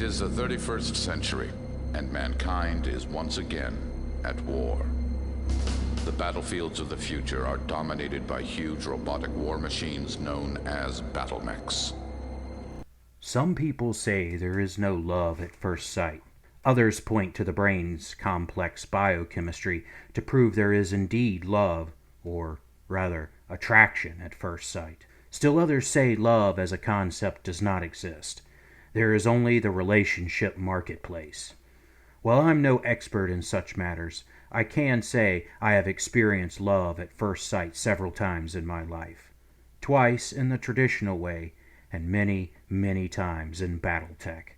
It is the 31st century, and mankind is once again at war. The battlefields of the future are dominated by huge robotic war machines known as battle mechs. Some people say there is no love at first sight. Others point to the brain's complex biochemistry to prove there is indeed love, or rather, attraction at first sight. Still others say love as a concept does not exist. There is only the relationship marketplace. While I'm no expert in such matters, I can say I have experienced love at first sight several times in my life. Twice in the traditional way, and many, many times in Battletech.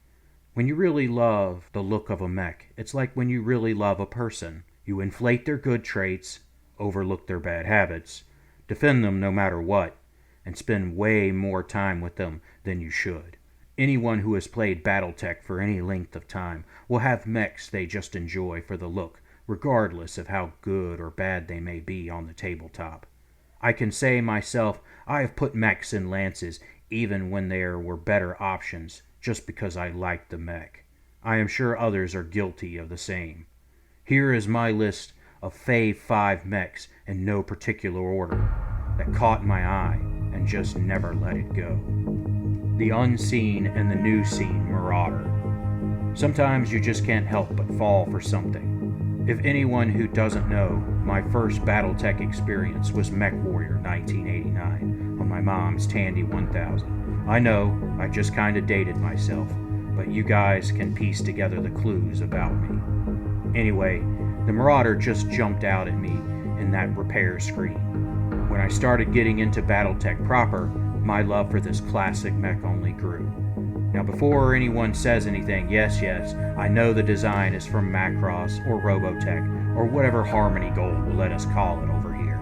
When you really love the look of a mech, it's like when you really love a person. You inflate their good traits, overlook their bad habits, defend them no matter what, and spend way more time with them than you should. Anyone who has played Battletech for any length of time will have mechs they just enjoy for the look, regardless of how good or bad they may be on the tabletop. I can say myself I have put mechs in lances even when there were better options, just because I liked the mech. I am sure others are guilty of the same. Here is my list of Fave 5 mechs in no particular order that caught my eye and just never let it go. The unseen and the new scene Marauder. Sometimes you just can't help but fall for something. If anyone who doesn't know, my first Battletech experience was MechWarrior 1989 on my mom's Tandy 1000. I know, I just kinda dated myself, but you guys can piece together the clues about me. Anyway, the Marauder just jumped out at me in that repair screen. When I started getting into Battletech proper, my love for this classic mech only grew. Now before anyone says anything, yes, I know the design is from Macross or Robotech or whatever Harmony Gold will let us call it over here.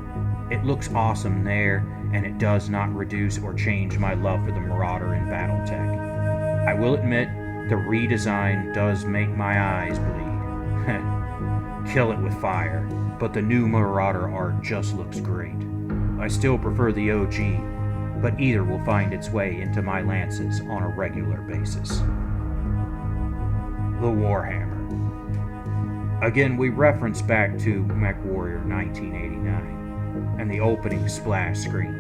It looks awesome there, and it does not reduce or change my love for the Marauder in Battletech. I will admit, the redesign does make my eyes bleed. Kill it with fire, but the new Marauder art just looks great. I still prefer the OG, but either will find its way into my lances on a regular basis. The Warhammer. Again, we reference back to MechWarrior 1989 and the opening splash screen.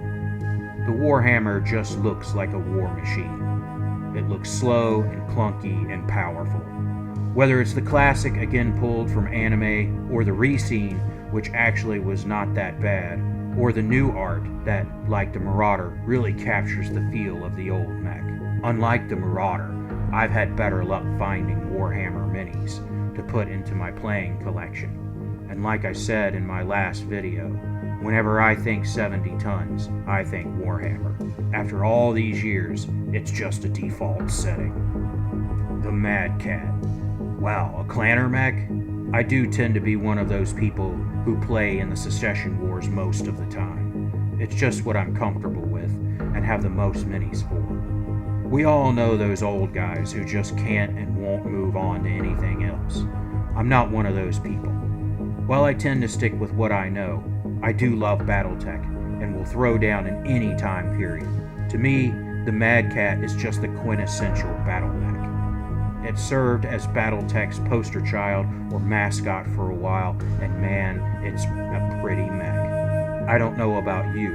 The Warhammer just looks like a war machine. It looks slow and clunky and powerful. Whether it's the classic again pulled from anime, or the rescene, which actually was not that bad, or the new art that, like the Marauder, really captures the feel of the old mech. Unlike the Marauder, I've had better luck finding Warhammer minis to put into my playing collection. And like I said in my last video, whenever I think 70 tons, I think Warhammer. After all these years, it's just a default setting. The Mad Cat. Wow, a clanner mech? I do tend to be one of those people who play in the Secession Wars most of the time. It's just what I'm comfortable with and have the most minis for. We all know those old guys who just can't and won't move on to anything else. I'm not one of those people. While I tend to stick with what I know, I do love Battletech and will throw down in any time period. To me, the Mad Cat is just the quintessential battle mech. It served as Battletech's poster child or mascot for a while, and man, it's a pretty mech. I don't know about you,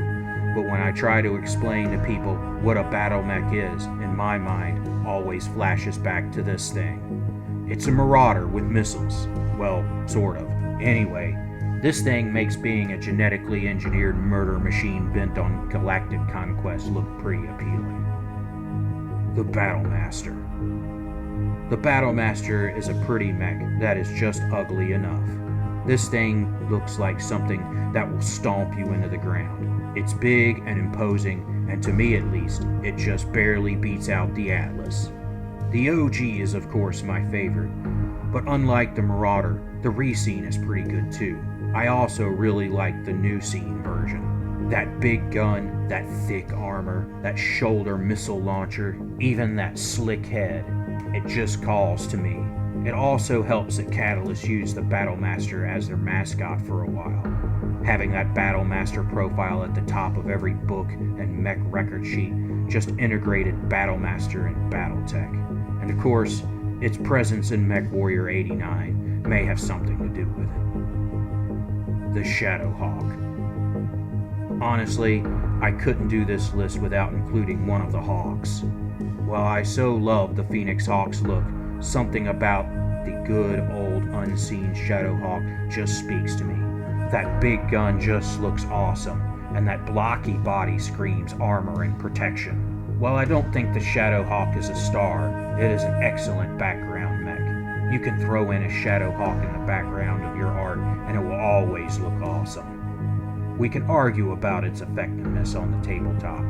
but when I try to explain to people what a battle mech is, in my mind, always flashes back to this thing. It's a Marauder with missiles. Well, sort of. Anyway, this thing makes being a genetically engineered murder machine bent on galactic conquest look pretty appealing. The Battlemaster. The Battlemaster is a pretty mech that is just ugly enough. This thing looks like something that will stomp you into the ground. It's big and imposing, and to me at least, it just barely beats out the Atlas. The OG is of course my favorite, but unlike the Marauder, the rescene is pretty good too. I also really like the new scene version. That big gun, that thick armor, that shoulder missile launcher, even that slick head. It just calls to me. It also helps that Catalyst used the Battlemaster as their mascot for a while. Having that Battlemaster profile at the top of every book and mech record sheet just integrated Battlemaster and Battletech. And of course, its presence in MechWarrior 89 may have something to do with it. The Shadowhawk. Honestly, I couldn't do this list without including one of the Hawks. While I so love the Phoenix Hawk's look, something about the good old unseen Shadowhawk just speaks to me. That big gun just looks awesome, and that blocky body screams armor and protection. While I don't think the Shadowhawk is a star, it is an excellent background mech. You can throw in a Shadowhawk in the background of your art, and it will always look awesome. We can argue about its effectiveness on the tabletop,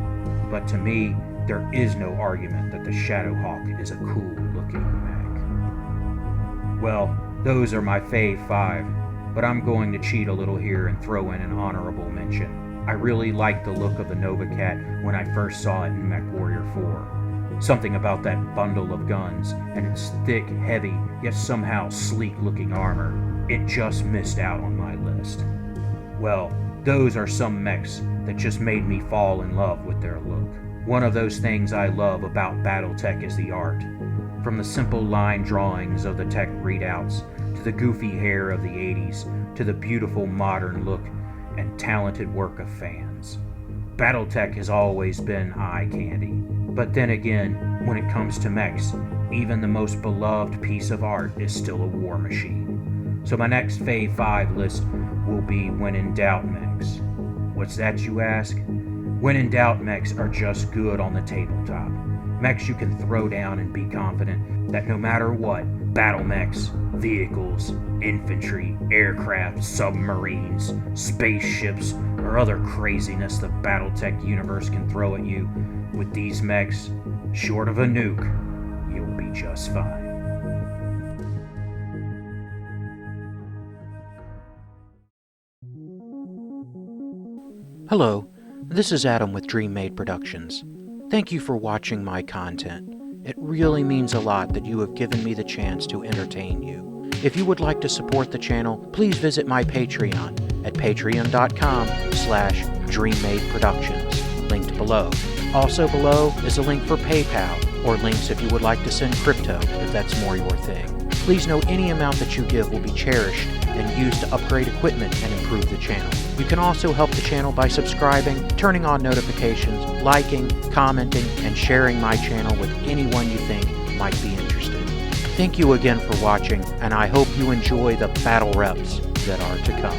but to me, there is no argument that the Shadowhawk is a cool-looking mech. Well, those are my Fave 5, but I'm going to cheat a little here and throw in an honorable mention. I really liked the look of the Nova Cat when I first saw it in MechWarrior 4. Something about that bundle of guns and its thick, heavy, yet somehow sleek-looking armor, it just missed out on my list. Well, those are some mechs that just made me fall in love with their look. One of those things I love about Battletech is the art. From the simple line drawings of the tech readouts, to the goofy hair of the 80s, to the beautiful modern look and talented work of fans. Battletech has always been eye candy. But then again, when it comes to mechs, even the most beloved piece of art is still a war machine. So my next Fave 5 list will be When in Doubt mechs. What's that, you ask? When in Doubt mechs are just good on the tabletop. Mechs you can throw down and be confident that no matter what, battle mechs, vehicles, infantry, aircraft, submarines, spaceships, or other craziness the Battletech universe can throw at you, with these mechs, short of a nuke, you'll be just fine. Hello, this is Adam with DreamMade Productions. Thank you for watching my content. It really means a lot that you have given me the chance to entertain you. If you would like to support the channel, please visit my Patreon at patreon.com/DreamMadeProductions, linked below. Also below is a link for PayPal, or links if you would like to send crypto, if that's more your thing. Please note any amount that you give will be cherished and used to upgrade equipment and improve the channel. You can also help the channel by subscribing, turning on notifications, liking, commenting, and sharing my channel with anyone you think might be interested. Thank you again for watching, and I hope you enjoy the battle reps that are to come.